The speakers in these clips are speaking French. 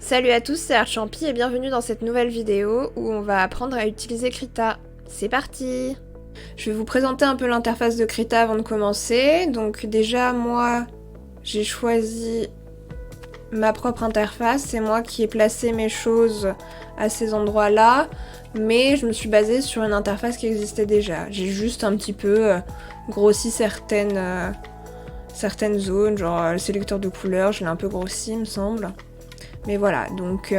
Salut à tous, c'est Archampi et bienvenue dans cette nouvelle vidéo où on va apprendre à utiliser Krita. C'est parti! Je vais vous présenter un peu l'interface de Krita avant de commencer. Donc déjà, moi, j'ai choisi ma propre interface. C'est moi qui ai placé mes choses à ces endroits-là. Mais je me suis basée sur une interface qui existait déjà. J'ai juste un petit peu grossi certaines zones, genre le sélecteur de couleurs, je l'ai un peu grossi, il me semble. Mais voilà, donc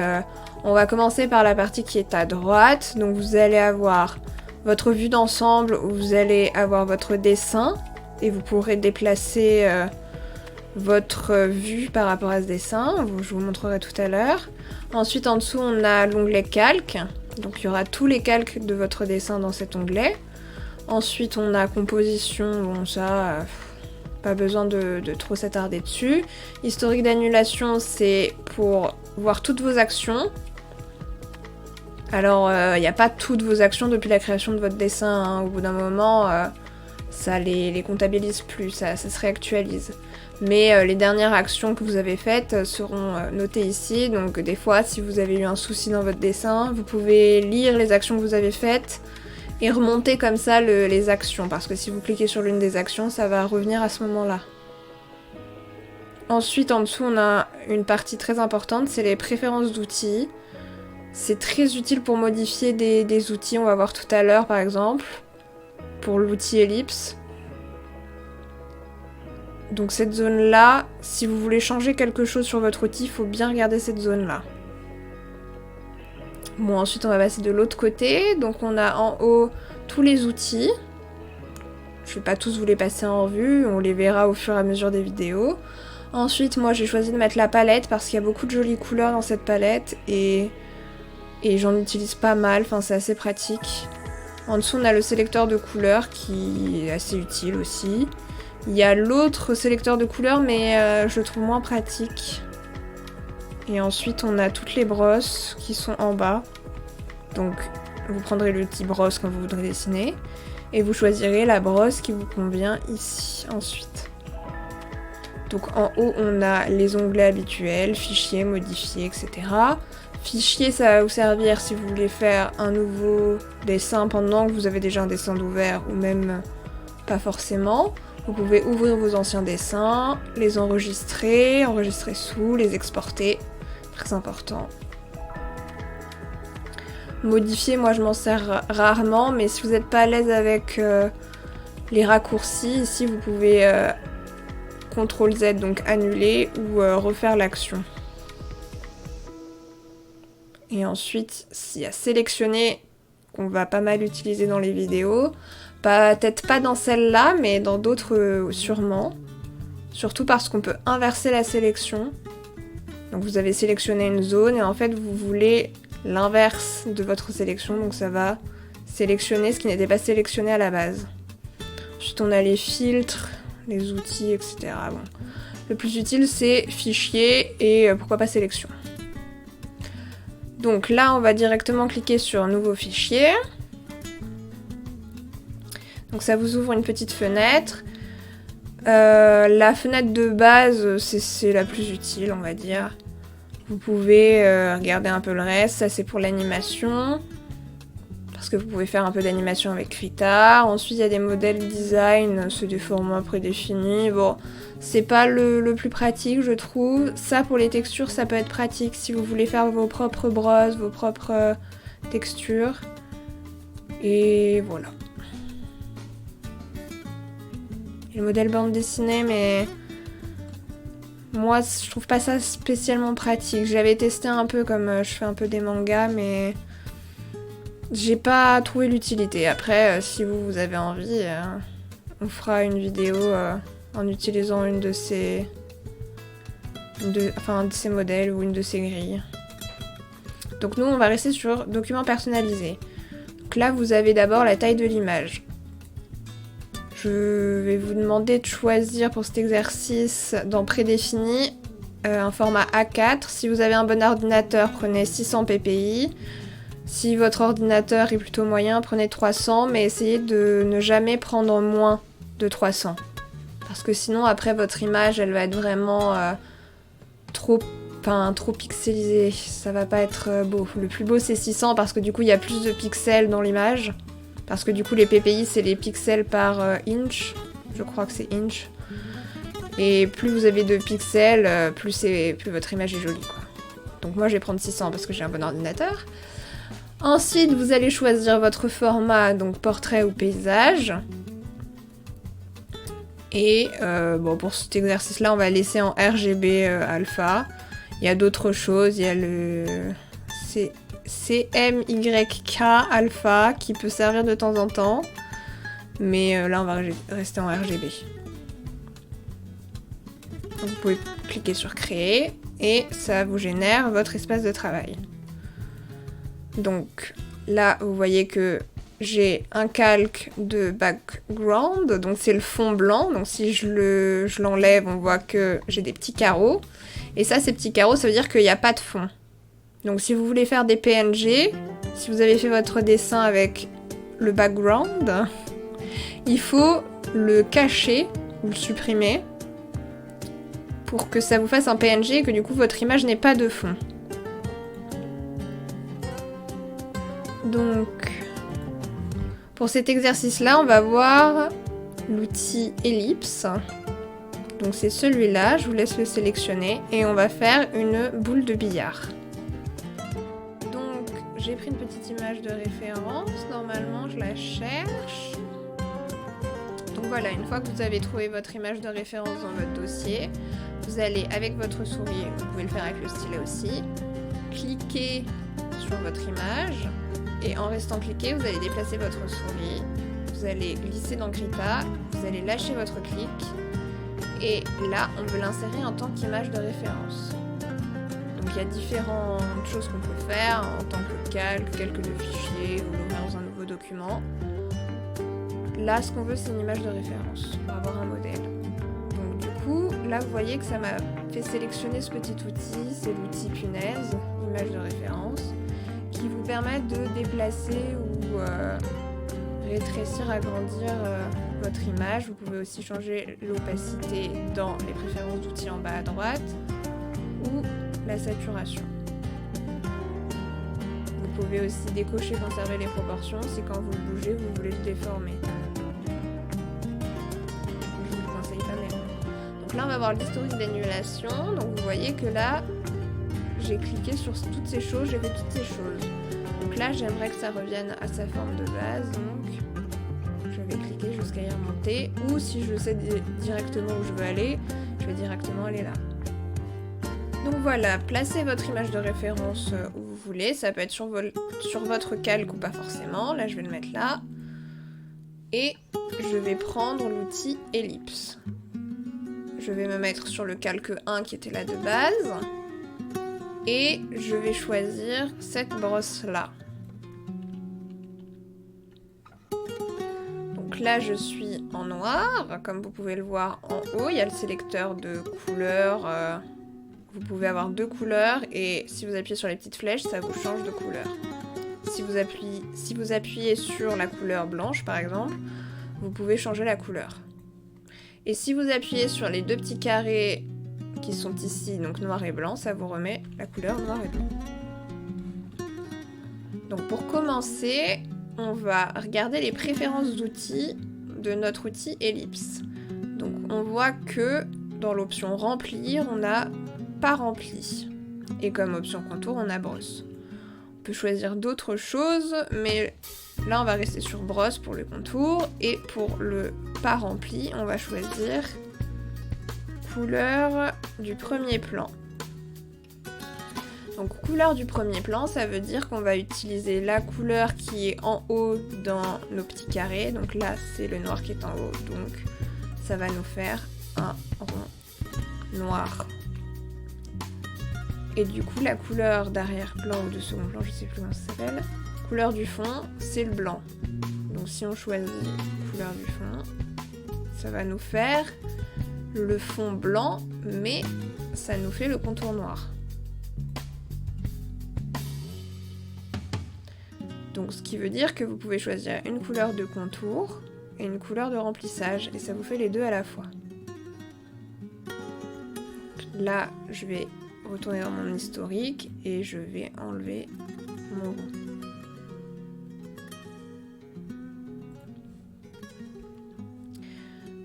on va commencer par la partie qui est à droite. Donc vous allez avoir votre vue d'ensemble où vous allez avoir votre dessin et vous pourrez déplacer votre vue par rapport à ce dessin. Je vous montrerai tout à l'heure. Ensuite, en dessous, on a l'onglet calque. Donc il y aura tous les calques de votre dessin dans cet onglet. Ensuite, on a composition, bon ça... pas besoin de trop s'attarder dessus. Historique d'annulation, c'est pour voir toutes vos actions. Alors, il n'y a pas toutes vos actions depuis la création de votre dessin. Hein. Au bout d'un moment, ça les comptabilise plus, ça se réactualise. Mais les dernières actions que vous avez faites seront notées ici. Donc des fois, si vous avez eu un souci dans votre dessin, vous pouvez lire les actions que vous avez faites et remonter comme ça les actions, parce que si vous cliquez sur l'une des actions, ça va revenir à ce moment-là. Ensuite, en dessous, on a une partie très importante, c'est les préférences d'outils. C'est très utile pour modifier des outils, on va voir tout à l'heure par exemple, pour l'outil ellipse. Donc cette zone-là, si vous voulez changer quelque chose sur votre outil, il faut bien regarder cette zone-là. Bon, ensuite on va passer de l'autre côté. Donc on a en haut tous les outils. Je vais pas tous vous les passer en revue, on les verra au fur et à mesure des vidéos. Ensuite, moi j'ai choisi de mettre la palette parce qu'il y a beaucoup de jolies couleurs dans cette palette et j'en utilise pas mal, enfin c'est assez pratique. En dessous on a le sélecteur de couleurs qui est assez utile aussi. Il y a l'autre sélecteur de couleurs mais je le trouve moins pratique. Et ensuite on a toutes les brosses qui sont en bas. Donc vous prendrez l'outil brosse quand vous voudrez dessiner. Et vous choisirez la brosse qui vous convient ici ensuite. Donc en haut on a les onglets habituels, fichier, modifier, etc. Fichier, ça va vous servir si vous voulez faire un nouveau dessin pendant que vous avez déjà un dessin d'ouvert ou même pas forcément. Vous pouvez ouvrir vos anciens dessins, les enregistrer, enregistrer sous, les exporter. Très important. Modifier, moi je m'en sers rarement, mais si vous n'êtes pas à l'aise avec les raccourcis, ici vous pouvez CTRL Z, donc annuler ou refaire l'action. Et ensuite, il y a sélectionner, qu'on va pas mal utiliser dans les vidéos. Peut-être pas dans celle-là, mais dans d'autres sûrement. Surtout parce qu'on peut inverser la sélection. Donc vous avez sélectionné une zone et en fait vous voulez l'inverse de votre sélection. Donc ça va sélectionner ce qui n'était pas sélectionné à la base. Ensuite on a les filtres, les outils, etc. Bon. Le plus utile c'est fichier et pourquoi pas sélection. Donc là, on va directement cliquer sur nouveau fichier. Donc ça vous ouvre une petite fenêtre. La fenêtre de base, c'est la plus utile, on va dire. Vous pouvez regarder un peu le reste. Ça, c'est pour l'animation. Parce que vous pouvez faire un peu d'animation avec Krita. Ensuite, il y a des modèles design, c'est des formats prédéfinis. Bon, c'est pas le plus pratique, je trouve. Ça, pour les textures, ça peut être pratique si vous voulez faire vos propres brosses, vos propres textures. Et voilà. Et le modèle bande dessinée, mais moi, je trouve pas ça spécialement pratique. J'avais testé un peu comme je fais un peu des mangas, mais j'ai pas trouvé l'utilité. Après, si vous avez envie, on fera une vidéo en utilisant un de ces modèles ou une de ces grilles. Donc nous, on va rester sur documents personnalisés. Donc là, vous avez d'abord la taille de l'image. Je vais vous demander de choisir pour cet exercice dans prédéfini un format A4. Si vous avez un bon ordinateur, prenez 600 ppi. Si votre ordinateur est plutôt moyen, prenez 300, mais essayez de ne jamais prendre moins de 300. Parce que sinon, après, votre image, elle va être vraiment trop enfin trop pixelisé, ça va pas être beau. Le plus beau c'est 600 parce que du coup il y a plus de pixels dans l'image. Parce que du coup les PPI c'est les pixels par inch, je crois que c'est inch. Et plus vous avez de pixels, plus votre image est jolie quoi. Donc moi je vais prendre 600 parce que j'ai un bon ordinateur. Ensuite vous allez choisir votre format, donc portrait ou paysage. Et bon, pour cet exercice-là, on va laisser en RGB alpha. Il y a d'autres choses, il y a le CMYK alpha qui peut servir de temps en temps. Mais là, on va rester en RGB. Donc, vous pouvez cliquer sur créer et ça vous génère votre espace de travail. Donc là, vous voyez que j'ai un calque de background, donc c'est le fond blanc. Donc si je l'enlève, on voit que j'ai des petits carreaux. Et ça, ces petits carreaux, ça veut dire qu'il n'y a pas de fond. Donc si vous voulez faire des PNG, si vous avez fait votre dessin avec le background, il faut le cacher ou le supprimer pour que ça vous fasse un PNG et que du coup votre image n'ait pas de fond. Donc pour cet exercice-là, on va voir l'outil ellipse. Donc c'est celui-là, je vous laisse le sélectionner et on va faire une boule de billard. Donc j'ai pris une petite image de référence, normalement je la cherche. Donc voilà, une fois que vous avez trouvé votre image de référence dans votre dossier, vous allez avec votre souris, vous pouvez le faire avec le stylet aussi, cliquer sur votre image. Et en restant cliqué, vous allez déplacer votre souris, vous allez glisser dans Krita, vous allez lâcher votre clic, et là, on veut l'insérer en tant qu'image de référence. Donc il y a différentes choses qu'on peut faire en tant que calque de fichier, ou l'ouvrir dans un nouveau document. Là, ce qu'on veut, c'est une image de référence, on va avoir un modèle. Donc du coup, là, vous voyez que ça m'a fait sélectionner ce petit outil, c'est l'outil punaise, image de référence, qui vous permettent de déplacer ou rétrécir, agrandir votre image. Vous pouvez aussi changer l'opacité dans les préférences d'outils en bas à droite ou la saturation. Vous pouvez aussi décocher conserver les proportions si quand vous bougez, vous voulez le déformer. Je vous le conseille pas même. Donc là, on va voir l'historique d'annulation. Donc vous voyez que là, j'ai cliqué sur toutes ces choses, j'ai fait toutes ces choses. Donc là, j'aimerais que ça revienne à sa forme de base, donc je vais cliquer jusqu'à y remonter. Ou si je sais directement où je veux aller, je vais directement aller là. Donc voilà, placez votre image de référence où vous voulez. Ça peut être sur votre calque ou pas forcément. Là, je vais le mettre là. Et je vais prendre l'outil ellipse. Je vais me mettre sur le calque 1 qui était là de base. Et je vais choisir cette brosse-là. Donc là, je suis en noir. Comme vous pouvez le voir en haut, il y a le sélecteur de couleurs. Vous pouvez avoir 2 couleurs et si vous appuyez sur les petites flèches, ça vous change de couleur. Si vous appuyez sur la couleur blanche, par exemple, vous pouvez changer la couleur. Et si vous appuyez sur les 2 petits carrés qui sont ici, donc noir et blanc, ça vous remet la couleur noir et blanc. Donc pour commencer, on va regarder les préférences d'outils de notre outil ellipse. Donc on voit que dans l'option remplir, on a pas rempli. Et comme option contour, on a brosse. On peut choisir d'autres choses, mais là on va rester sur brosse pour le contour. Et pour le pas rempli, on va choisir couleur du premier plan. Donc couleur du premier plan, ça veut dire qu'on va utiliser la couleur qui est en haut dans nos petits carrés. Donc là, c'est le noir qui est en haut. Donc ça va nous faire un rond noir. Et du coup, la couleur d'arrière-plan ou de second plan, je sais plus comment ça s'appelle, couleur du fond, c'est le blanc. Donc si on choisit couleur du fond, ça va nous faire le fond blanc, mais ça nous fait le contour noir. Donc ce qui veut dire que vous pouvez choisir une couleur de contour et une couleur de remplissage, et ça vous fait les deux à la fois. Là, je vais retourner dans mon historique et je vais enlever mon rond.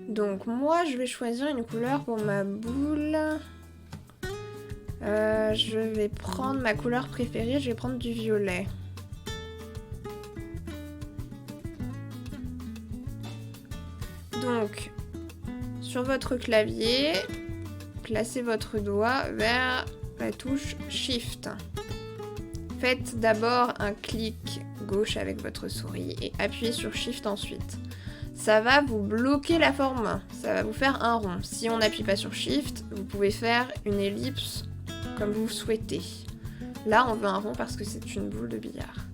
Donc moi je vais choisir une couleur pour ma boule. Je vais prendre ma couleur préférée, je vais prendre du violet. Donc sur votre clavier, placez votre doigt vers la touche Shift. Faites d'abord un clic gauche avec votre souris et appuyez sur Shift ensuite. Ça va vous bloquer la forme, ça va vous faire un rond. Si on n'appuie pas sur Shift, vous pouvez faire une ellipse comme vous souhaitez. Là, on veut un rond parce que c'est une boule de billard.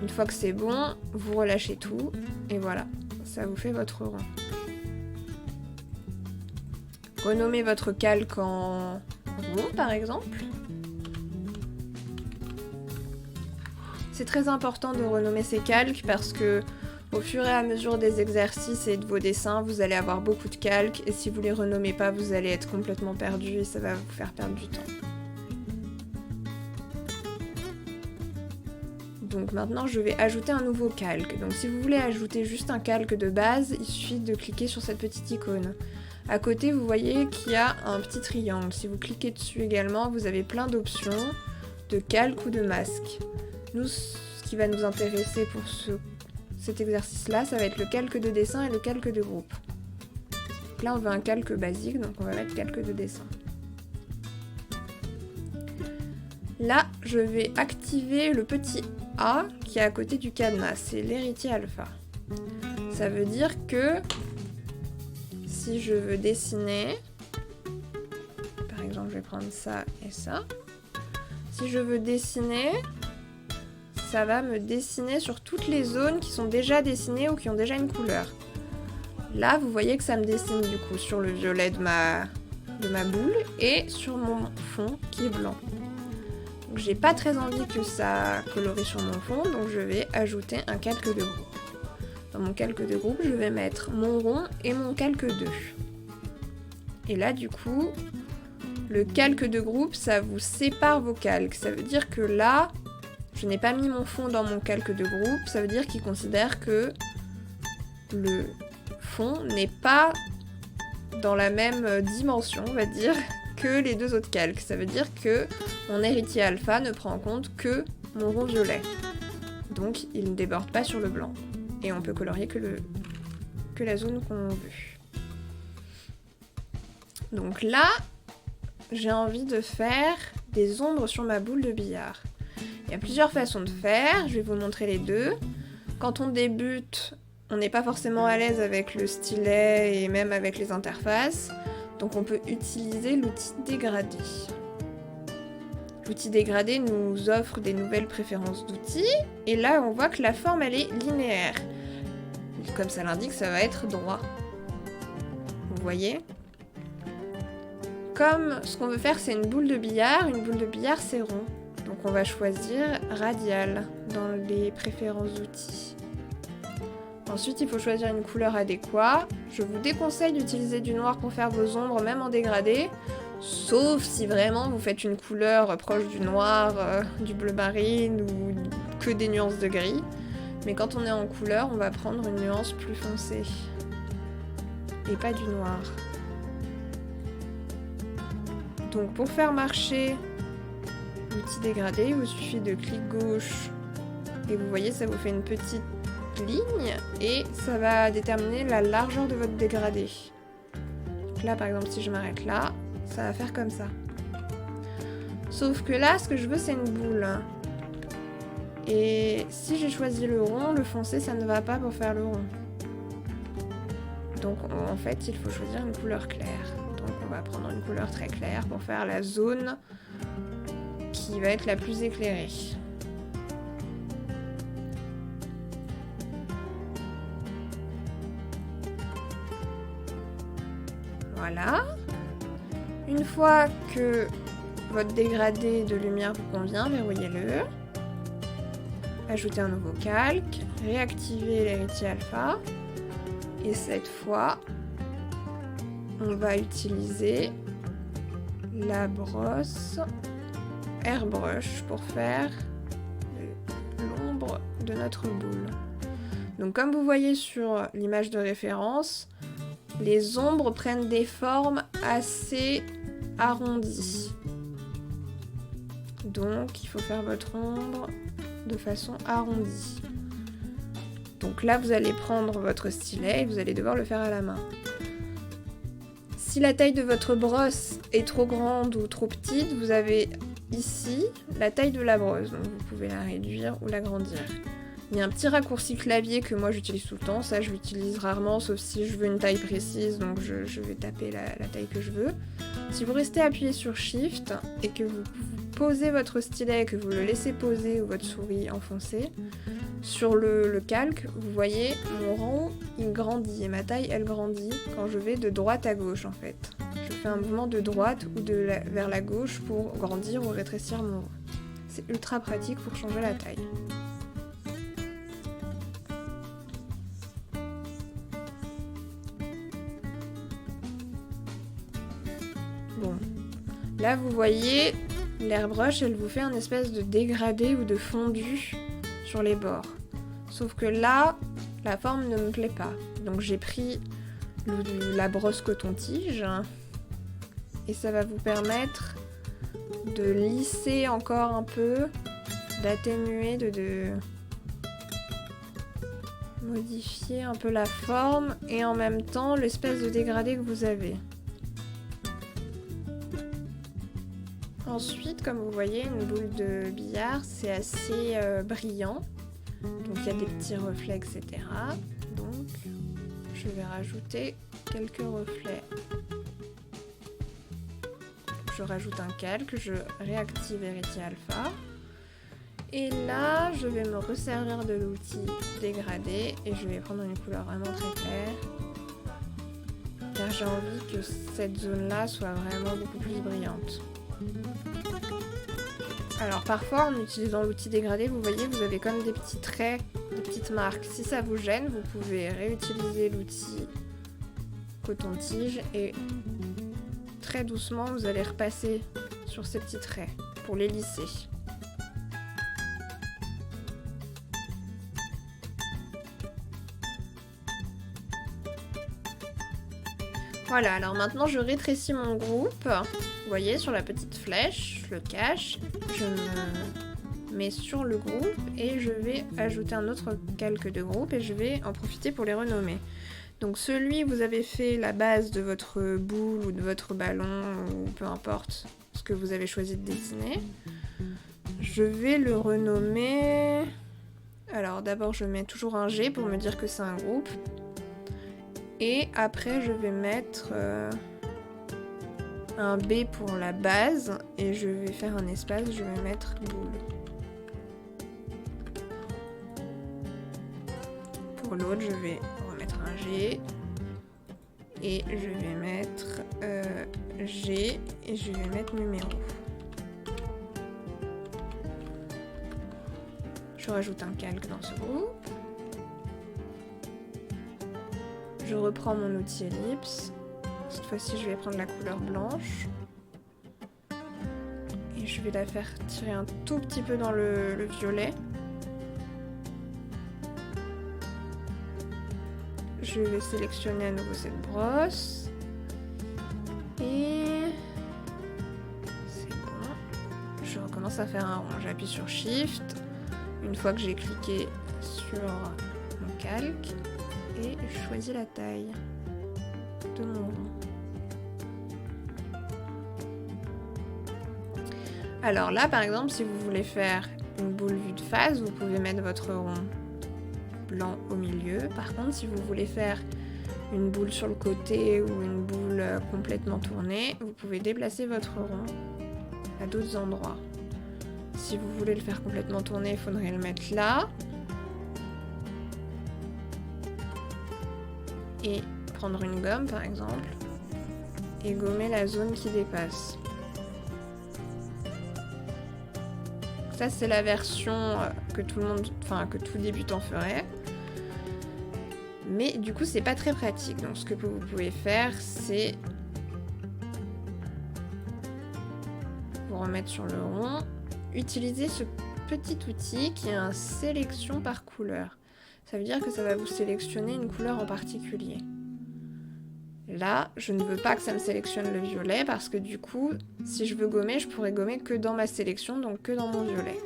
Une fois que c'est bon, vous relâchez tout et voilà, ça vous fait votre rond. Renommez votre calque en rond par exemple. C'est très important de renommer ces calques parce que au fur et à mesure des exercices et de vos dessins, vous allez avoir beaucoup de calques et si vous les renommez pas, vous allez être complètement perdu et ça va vous faire perdre du temps. Donc maintenant, je vais ajouter un nouveau calque. Donc si vous voulez ajouter juste un calque de base, il suffit de cliquer sur cette petite icône. À côté, vous voyez qu'il y a un petit triangle. Si vous cliquez dessus également, vous avez plein d'options de calque ou de masque. Nous, ce qui va nous intéresser pour cet exercice-là, ça va être le calque de dessin et le calque de groupe. Donc là, on veut un calque basique, donc on va mettre calque de dessin. Là, je vais activer le petit A qui est à côté du cadenas, c'est l'héritier alpha. Ça veut dire que si je veux dessiner, par exemple, je vais prendre ça et ça. Si je veux dessiner, ça va me dessiner sur toutes les zones qui sont déjà dessinées ou qui ont déjà une couleur. Là, vous voyez que ça me dessine du coup sur le violet de ma boule et sur mon fond qui est blanc. Donc j'ai pas très envie que ça colorie sur mon fond, donc je vais ajouter un calque de groupe. Dans mon calque de groupe, je vais mettre mon rond et mon calque 2. Et là, du coup, le calque de groupe, ça vous sépare vos calques. Ça veut dire que là, je n'ai pas mis mon fond dans mon calque de groupe, ça veut dire qu'il considère que le fond n'est pas dans la même dimension, on va dire, que les deux autres calques. Ça veut dire que mon héritier alpha ne prend en compte que mon rond violet. Donc il ne déborde pas sur le blanc. Et on peut colorier que la zone qu'on veut. Donc là, j'ai envie de faire des ombres sur ma boule de billard. Il y a plusieurs façons de faire, je vais vous montrer les deux. Quand on débute, on n'est pas forcément à l'aise avec le stylet et même avec les interfaces, donc on peut utiliser l'outil dégradé. L'outil dégradé nous offre des nouvelles préférences d'outils, et là on voit que la forme elle est linéaire. Comme ça l'indique, ça va être droit. Vous voyez ? Comme ce qu'on veut faire c'est une boule de billard c'est rond. Donc on va choisir radial dans les préférences d'outils. Ensuite, il faut choisir une couleur adéquate. Je vous déconseille d'utiliser du noir pour faire vos ombres, même en dégradé, sauf si vraiment vous faites une couleur proche du noir, du bleu marine ou que des nuances de gris. Mais quand on est en couleur, on va prendre une nuance plus foncée et pas du noir. Donc pour faire marcher l'outil dégradé, il vous suffit de clic gauche et vous voyez ça vous fait une petite ligne et ça va déterminer la largeur de votre dégradé. Donc là par exemple si je m'arrête là, ça va faire comme ça. Sauf que là ce que je veux c'est une boule. Et si j'ai choisi le rond, le foncé ça ne va pas pour faire le rond. Donc en fait il faut choisir une couleur claire. Donc on va prendre une couleur très claire pour faire la zone qui va être la plus éclairée. Voilà. Une fois que votre dégradé de lumière vous convient, verrouillez-le. Ajoutez un nouveau calque, réactivez l'héritier alpha. Et cette fois, on va utiliser la brosse airbrush pour faire l'ombre de notre boule. Donc comme vous voyez sur l'image de référence, les ombres prennent des formes assez arrondies. Donc il faut faire votre ombre de façon arrondie. Donc là vous allez prendre votre stylet et vous allez devoir le faire à la main. Si la taille de votre brosse est trop grande ou trop petite, vous avez ici la taille de la brosse, donc vous pouvez la réduire ou l'agrandir. Il y a un petit raccourci clavier que moi j'utilise tout le temps, ça je l'utilise rarement sauf si je veux une taille précise, donc je vais taper la taille que je veux. Si vous restez appuyé sur Shift et que vous posez votre stylet et que vous le laissez poser ou votre souris enfoncée, sur le calque, vous voyez mon rond il grandit et ma taille elle grandit quand je vais de droite à gauche en fait. Je fais un mouvement de droite ou vers la gauche pour grandir ou rétrécir mon rond. C'est ultra pratique pour changer la taille. Bon, là vous voyez, l'airbrush elle vous fait un espèce de dégradé ou de fondu sur les bords. Sauf que là, la forme ne me plaît pas. Donc j'ai pris la brosse coton-tige et ça va vous permettre de lisser encore un peu, d'atténuer, de modifier un peu la forme et en même temps l'espèce de dégradé que vous avez. Ensuite, comme vous voyez, une boule de billard, c'est assez brillant. Donc il y a des petits reflets, etc. Donc je vais rajouter quelques reflets. Je rajoute un calque, je réactive Verity Alpha. Et là, je vais me resservir de l'outil dégradé et je vais prendre une couleur vraiment très claire. Car j'ai envie que cette zone-là soit vraiment beaucoup plus brillante. Alors parfois en utilisant l'outil dégradé, vous voyez, vous avez comme des petits traits, des petites marques. Si ça vous gêne, vous pouvez réutiliser l'outil coton-tige et très doucement vous allez repasser sur ces petits traits pour les lisser. Voilà, alors maintenant je rétrécis mon groupe. Vous voyez, sur la petite flèche, je le cache, je me mets sur le groupe et je vais ajouter un autre calque de groupe et je vais en profiter pour les renommer. Donc celui vous avez fait la base de votre boule ou de votre ballon ou peu importe ce que vous avez choisi de dessiner. Je vais le renommer... Alors d'abord je mets toujours un G pour me dire que c'est un groupe. Et après je vais mettre un B pour la base et je vais faire un espace, je vais mettre boule. Pour l'autre je vais remettre un G et je vais mettre G et je vais mettre numéro. Je rajoute un calque dans ce groupe. Je reprends mon outil ellipse. Cette fois-ci, je vais prendre la couleur blanche. Et je vais la faire tirer un tout petit peu dans le violet. Je vais sélectionner à nouveau cette brosse. Et... c'est bon. Je recommence à faire un rond. J'appuie sur Shift. Une fois que j'ai cliqué sur mon calque. Et je choisis la taille de mon rond. Alors là, par exemple, si vous voulez faire une boule vue de face, vous pouvez mettre votre rond blanc au milieu. Par contre, si vous voulez faire une boule sur le côté ou une boule complètement tournée, vous pouvez déplacer votre rond à d'autres endroits. Si vous voulez le faire complètement tourner, il faudrait le mettre là. Et prendre une gomme par exemple et gommer la zone qui dépasse. Ça c'est la version que tout le monde, enfin que tout débutant ferait. Mais du coup c'est pas très pratique. Donc ce que vous pouvez faire c'est pour remettre sur le rond. Utilisez ce petit outil qui est un sélection par couleur. Ça veut dire que ça va vous sélectionner une couleur en particulier. Là, je ne veux pas que ça me sélectionne le violet parce que du coup, si je veux gommer, je pourrais gommer que dans ma sélection, donc que dans mon violet.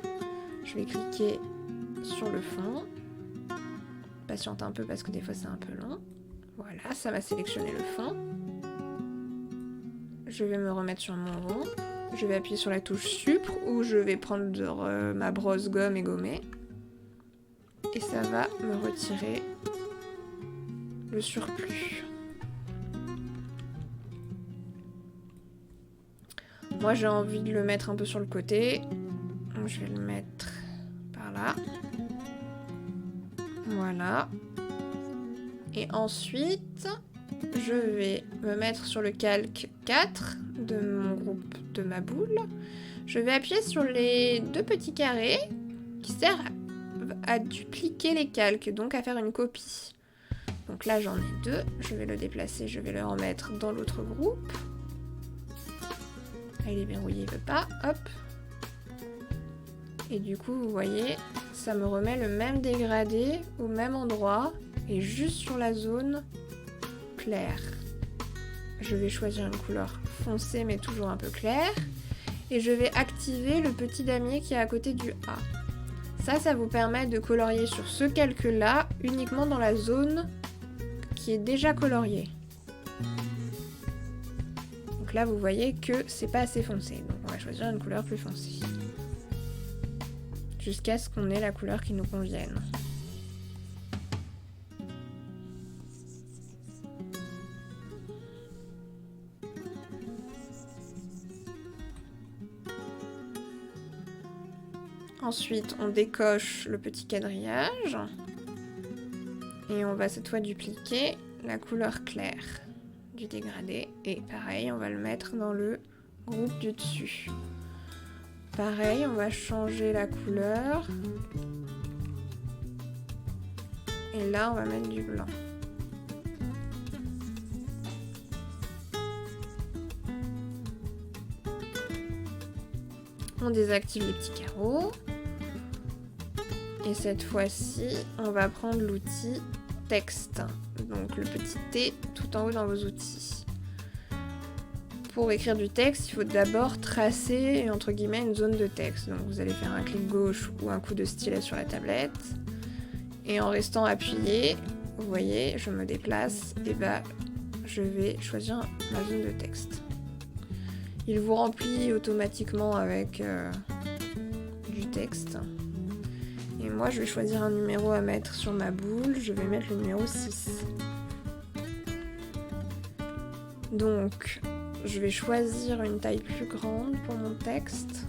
Je vais cliquer sur le fond. Patiente un peu parce que des fois c'est un peu long. Voilà, ça m'a sélectionné le fond. Je vais me remettre sur mon rond. Je vais appuyer sur la touche Supre ou je vais prendre ma brosse gomme et gommer. Et ça va me retirer le surplus. Moi j'ai envie de le mettre un peu sur le côté. Donc je vais le mettre par là. Voilà. Et ensuite, je vais me mettre sur le calque 4 de mon groupe de ma boule. Je vais appuyer sur les deux petits carrés qui servent à dupliquer les calques, donc à faire une copie. Donc là, j'en ai deux. Je vais le déplacer, je vais le remettre dans l'autre groupe. Ah, il est verrouillé, il veut pas. Hop. Et du coup, vous voyez, ça me remet le même dégradé au même endroit et juste sur la zone claire. Je vais choisir une couleur foncée mais toujours un peu claire et je vais activer le petit damier qui est à côté du A. Ça vous permet de colorier sur ce calque-là uniquement dans la zone qui est déjà coloriée. Donc là, vous voyez que c'est pas assez foncé, donc on va choisir une couleur plus foncée. Jusqu'à ce qu'on ait la couleur qui nous convienne. Ensuite, on décoche le petit quadrillage. Et on va cette fois dupliquer la couleur claire du dégradé. Et pareil, on va le mettre dans le groupe du dessus. Pareil, on va changer la couleur. Et là, on va mettre du blanc. On désactive les petits carreaux. Et cette fois-ci, on va prendre l'outil texte. Donc le petit T tout en haut dans vos outils. Pour écrire du texte, il faut d'abord tracer entre guillemets une zone de texte. Donc vous allez faire un clic gauche ou un coup de stylet sur la tablette. Et en restant appuyé, vous voyez, je me déplace et je vais choisir ma zone de texte. Il vous remplit automatiquement avec du texte. Et moi, je vais choisir un numéro à mettre sur ma boule. Je vais mettre le numéro 6. Donc, je vais choisir une taille plus grande pour mon texte.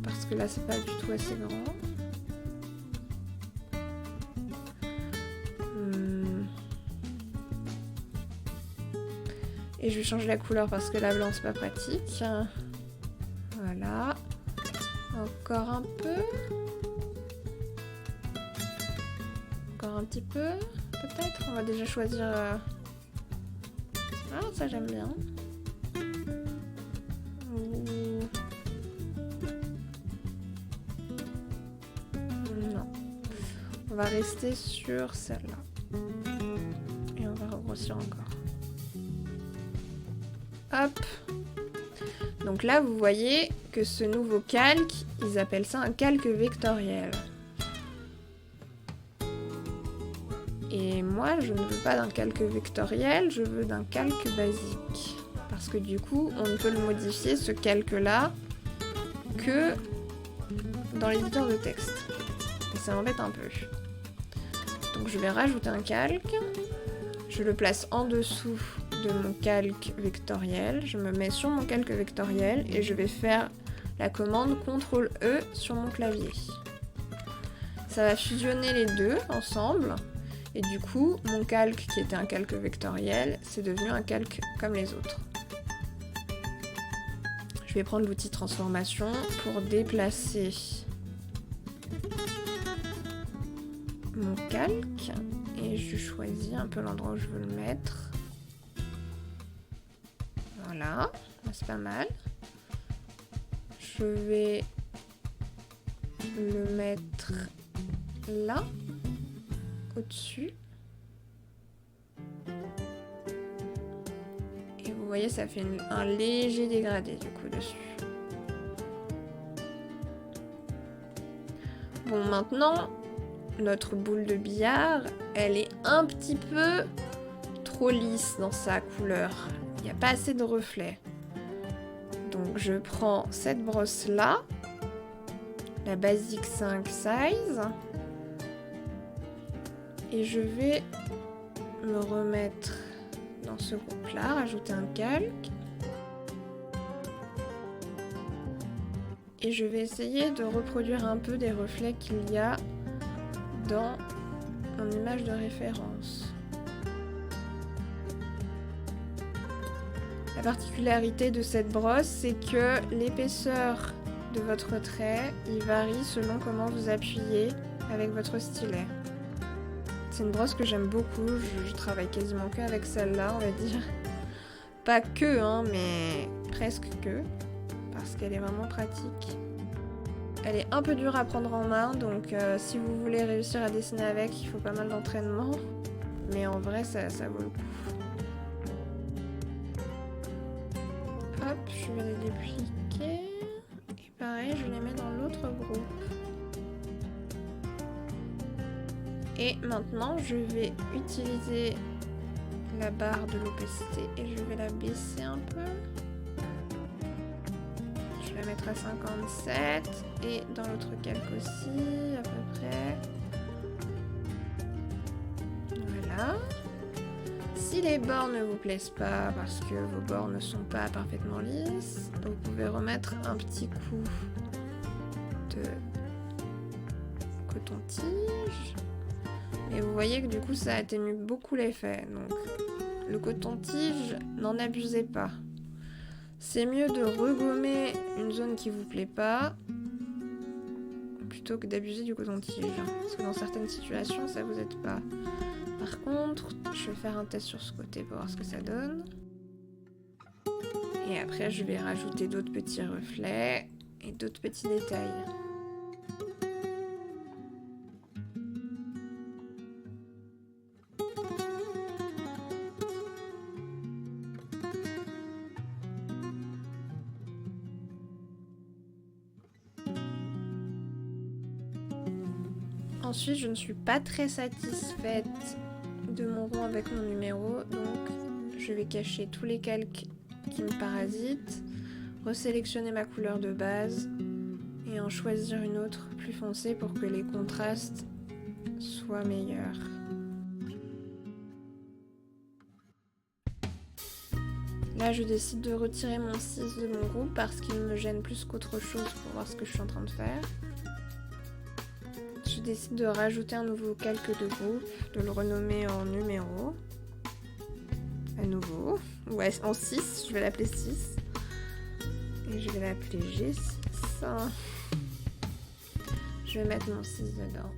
Parce que là, c'est pas du tout assez grand. Et je vais changer la couleur parce que la blanc, c'est pas pratique. Voilà. Encore un peu. Encore un petit peu, peut-être. On va déjà choisir... Ah, ça j'aime bien. Non. On va rester sur celle-là. Et on va regrossir encore. Hop. Donc là, vous voyez que ce nouveau calque, ils appellent ça un calque vectoriel. Et moi, je ne veux pas d'un calque vectoriel, je veux d'un calque basique. Parce que du coup, on ne peut le modifier, ce calque-là, que dans l'éditeur de texte. Et ça m'embête un peu. Donc je vais rajouter un calque. Je le place en dessous de mon calque vectoriel. Je me mets sur mon calque vectoriel et je vais faire la commande CTRL-E sur mon clavier. Ça va fusionner les deux ensemble. Et du coup, mon calque qui était un calque vectoriel, c'est devenu un calque comme les autres. Je vais prendre l'outil transformation pour déplacer mon calque. Et je choisis un peu l'endroit où je veux le mettre. Voilà, C'est pas mal. Je vais le mettre là, au-dessus. Et vous voyez, ça fait un léger dégradé du coup dessus. Bon, maintenant, notre boule de billard, elle est un petit peu trop lisse dans sa couleur. Il n'y a pas assez de reflets. Donc je prends cette brosse-là, la Basic 5 Size, et je vais me remettre dans ce groupe-là, rajouter un calque. Et je vais essayer de reproduire un peu des reflets qu'il y a dans mon image de référence. La particularité de cette brosse, c'est que l'épaisseur de votre trait, il varie selon comment vous appuyez avec votre stylet. C'est une brosse que j'aime beaucoup, je travaille quasiment que avec celle-là, on va dire. Pas que, hein, mais presque que, parce qu'elle est vraiment pratique. Elle est un peu dure à prendre en main, donc si vous voulez réussir à dessiner avec, il faut pas mal d'entraînement. Mais en vrai, ça vaut le coup. Hop, je vais les dépliquer. Et pareil, je les mets dans l'autre groupe. Et maintenant, je vais utiliser la barre de l'opacité et je vais la baisser un peu. Je vais la mettre à 57 et dans l'autre calque aussi, à peu près. Voilà. Si les bords ne vous plaisent pas parce que vos bords ne sont pas parfaitement lisses, vous pouvez remettre un petit coup de coton-tige. Et vous voyez que du coup ça atténue beaucoup l'effet. Donc le coton-tige, n'en abusez pas. C'est mieux de regommer une zone qui vous plaît pas plutôt que d'abuser du coton-tige. Parce que dans certaines situations ça vous aide pas. Par contre, je vais faire un test sur ce côté pour voir ce que ça donne. Et après, je vais rajouter d'autres petits reflets et d'autres petits détails. Ensuite, je ne suis pas très satisfaite de mon rond avec mon numéro, donc je vais cacher tous les calques qui me parasitent, resélectionner ma couleur de base et en choisir une autre plus foncée pour que les contrastes soient meilleurs. Là, je décide de retirer mon 6 de mon groupe parce qu'il me gêne plus qu'autre chose pour voir ce que je suis en train de faire. Je décide de rajouter un nouveau calque de groupe, de le renommer en numéro. À nouveau. Ouais, en 6, je vais l'appeler 6. Et je vais l'appeler G6. Je vais mettre mon 6 dedans.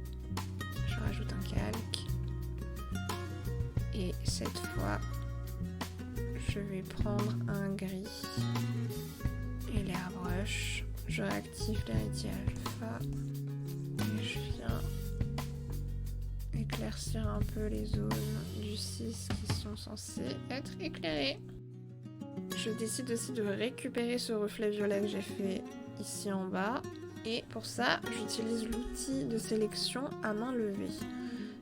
Je rajoute un calque. Et cette fois, je vais prendre un gris et l'airbrush. Je réactive l'héritier alpha. Et je viens éclaircir un peu les zones du 6 qui sont censées être éclairées. Je décide aussi de récupérer ce reflet violet que j'ai fait ici en bas. Et pour ça, j'utilise l'outil de sélection à main levée.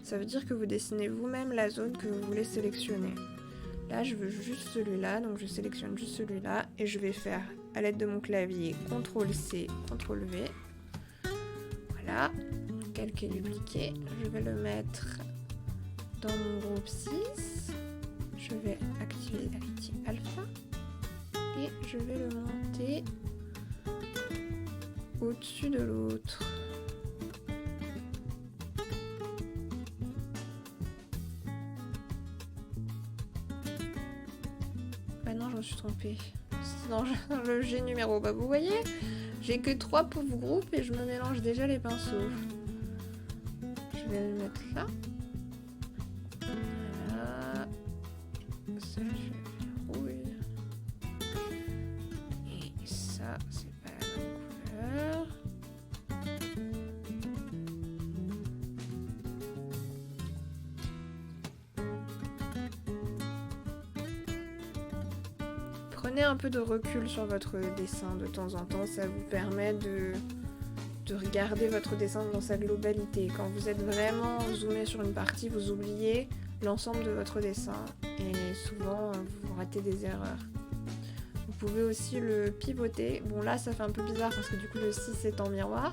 Ça veut dire que vous dessinez vous-même la zone que vous voulez sélectionner. Là, je veux juste celui-là, donc je sélectionne juste celui-là. Et je vais faire, à l'aide de mon clavier, CTRL-C, CTRL-V. Voilà, calque est dupliqué. Je vais le mettre dans mon groupe 6. Je vais activer l'héritier alpha. Et je vais le monter au-dessus de l'autre. Ah non, je me suis trompée. C'est dans le G numéro. Bah vous voyez, j'ai que 3 pauvres groupes et je me mélange déjà les pinceaux. Je vais le mettre là. Voilà. Ça, je vais faire rouge. Prenez un peu de recul sur votre dessin de temps en temps, ça vous permet de regarder votre dessin dans sa globalité. Quand vous êtes vraiment zoomé sur une partie, vous oubliez l'ensemble de votre dessin et souvent vous ratez des erreurs. Vous pouvez aussi le pivoter. Bon là ça fait un peu bizarre parce que du coup le 6 est en miroir,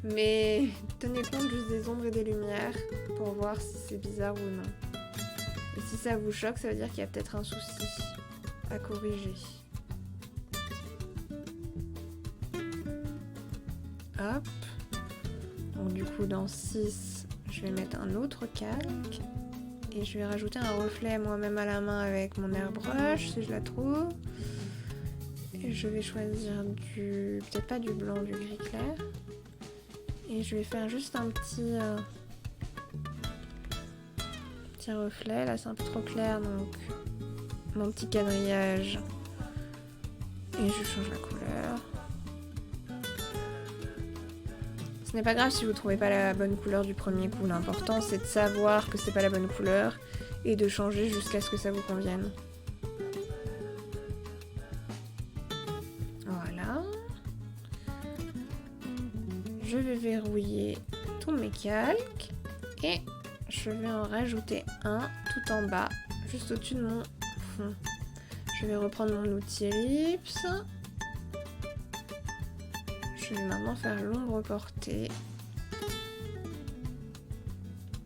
mais tenez compte juste des ombres et des lumières pour voir si c'est bizarre ou non. Et si ça vous choque, ça veut dire qu'il y a peut-être un souci à corriger. Hop. Donc du coup dans 6, je vais mettre un autre calque. Et je vais rajouter un reflet moi-même à la main avec mon airbrush si je la trouve. Et je vais choisir du... peut-être pas du blanc, du gris clair. Et je vais faire juste un petit reflet. Là c'est un peu trop clair donc mon petit quadrillage. Et je change la couleur. Ce n'est pas grave si vous trouvez pas la bonne couleur du premier coup, l'important c'est de savoir que c'est pas la bonne couleur et de changer jusqu'à ce que ça vous convienne. Voilà. Je vais verrouiller tous mes calques et je vais en rajouter un tout en bas, juste au-dessus de mon fond. Je vais reprendre mon outil ellipse. Je vais maintenant faire l'ombre portée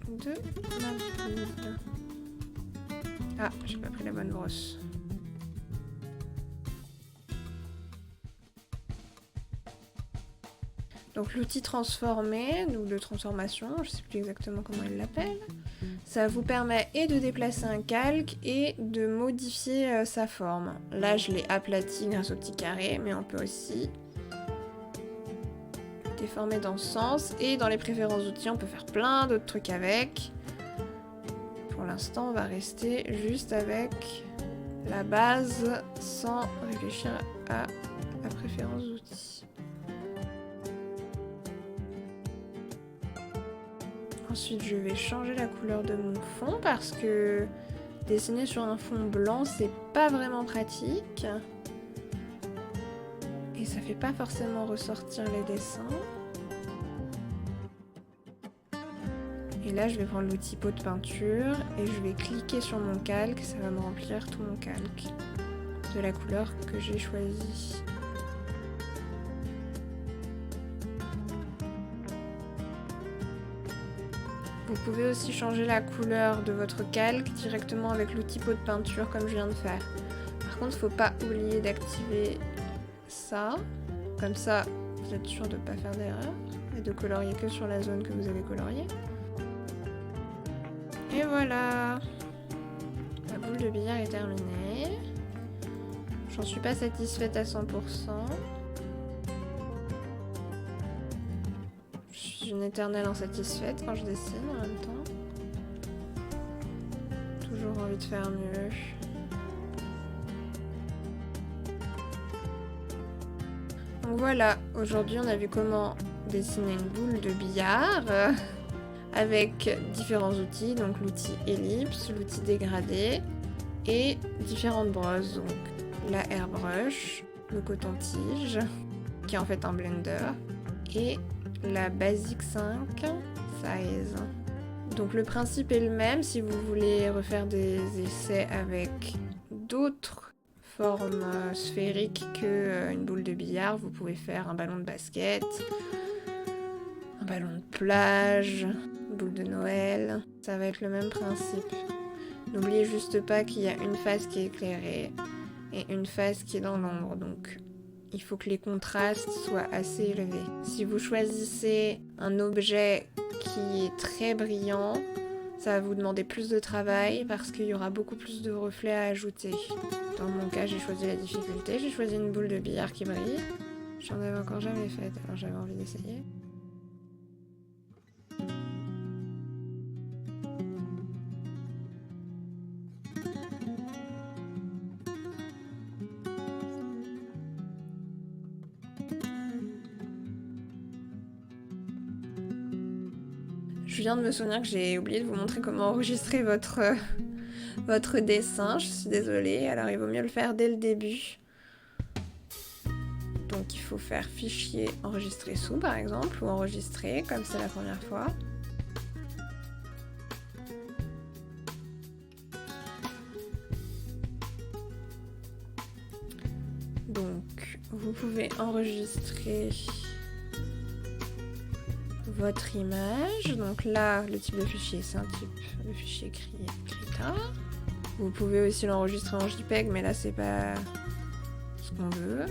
de ma boule. Ah, j'ai pas pris la bonne brosse. Donc l'outil transformé, ou de transformation, je sais plus exactement comment il l'appelle, ça vous permet et de déplacer un calque et de modifier sa forme. Là je l'ai aplati grâce au petit carré, mais on peut aussi déformer dans ce sens. Et dans les préférences outils, on peut faire plein d'autres trucs avec. Pour l'instant, on va rester juste avec la base sans réfléchir à la préférence outils. Ensuite, je vais changer la couleur de mon fond parce que dessiner sur un fond blanc, c'est pas vraiment pratique. Et ça fait pas forcément ressortir les dessins. Et là, je vais prendre l'outil pot de peinture et je vais cliquer sur mon calque. Ça va me remplir tout mon calque de la couleur que j'ai choisie. Vous pouvez aussi changer la couleur de votre calque directement avec l'outil pot de peinture comme je viens de faire. Par contre, faut pas oublier d'activer ça. Comme ça, vous êtes sûr de ne pas faire d'erreur et de colorier que sur la zone que vous avez coloriée. Et voilà, la boule de billard est terminée. J'en suis pas satisfaite à 100%. Je suis une éternelle insatisfaite quand je dessine en même temps. Toujours envie de faire mieux. Donc voilà, aujourd'hui on a vu comment dessiner une boule de billard avec différents outils, donc l'outil ellipse, l'outil dégradé et différentes brosses, donc la airbrush, le coton-tige, qui est en fait un blender, et la Basic 5 Size. Donc le principe est le même si vous voulez refaire des essais avec d'autres formes sphériques qu'une boule de billard. Vous pouvez faire un ballon de basket, un ballon de plage, une boule de Noël. Ça va être le même principe. N'oubliez juste pas qu'il y a une face qui est éclairée et une face qui est dans l'ombre. Donc il faut que les contrastes soient assez élevés. Si vous choisissez un objet qui est très brillant, ça va vous demander plus de travail parce qu'il y aura beaucoup plus de reflets à ajouter. Dans mon cas, j'ai choisi la difficulté, j'ai choisi une boule de billard qui brille. J'en avais encore jamais faite, alors j'avais envie d'essayer. Je viens de me souvenir que j'ai oublié de vous montrer comment enregistrer votre votre dessin, je suis désolée. Alors il vaut mieux le faire dès le début. Donc il faut faire fichier enregistrer sous par exemple, ou enregistrer comme c'est la première fois. Donc vous pouvez enregistrer votre image. Donc là, le type de fichier, c'est un type de fichier Krita. Vous pouvez aussi l'enregistrer en JPEG, mais là, c'est pas ce qu'on veut.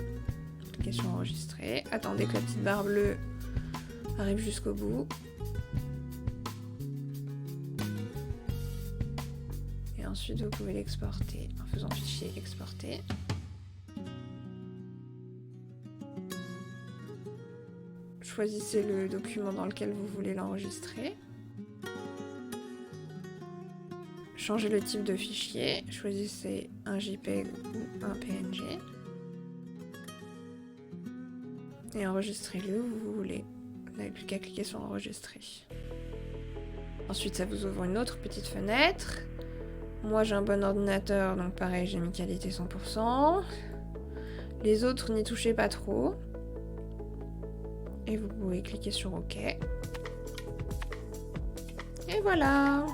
Cliquez sur enregistrer. Attendez que la petite barre bleue arrive jusqu'au bout. Et ensuite, vous pouvez l'exporter en faisant fichier exporter. Choisissez le document dans lequel vous voulez l'enregistrer. Changez le type de fichier. Choisissez un JPEG ou un PNG. Et enregistrez-le où vous voulez. Vous n'avez plus qu'à cliquer sur enregistrer. Ensuite, ça vous ouvre une autre petite fenêtre. Moi, j'ai un bon ordinateur, donc pareil, j'ai mis qualité 100%. Les autres, n'y touchez pas trop. Et vous pouvez cliquer sur OK. Et voilà!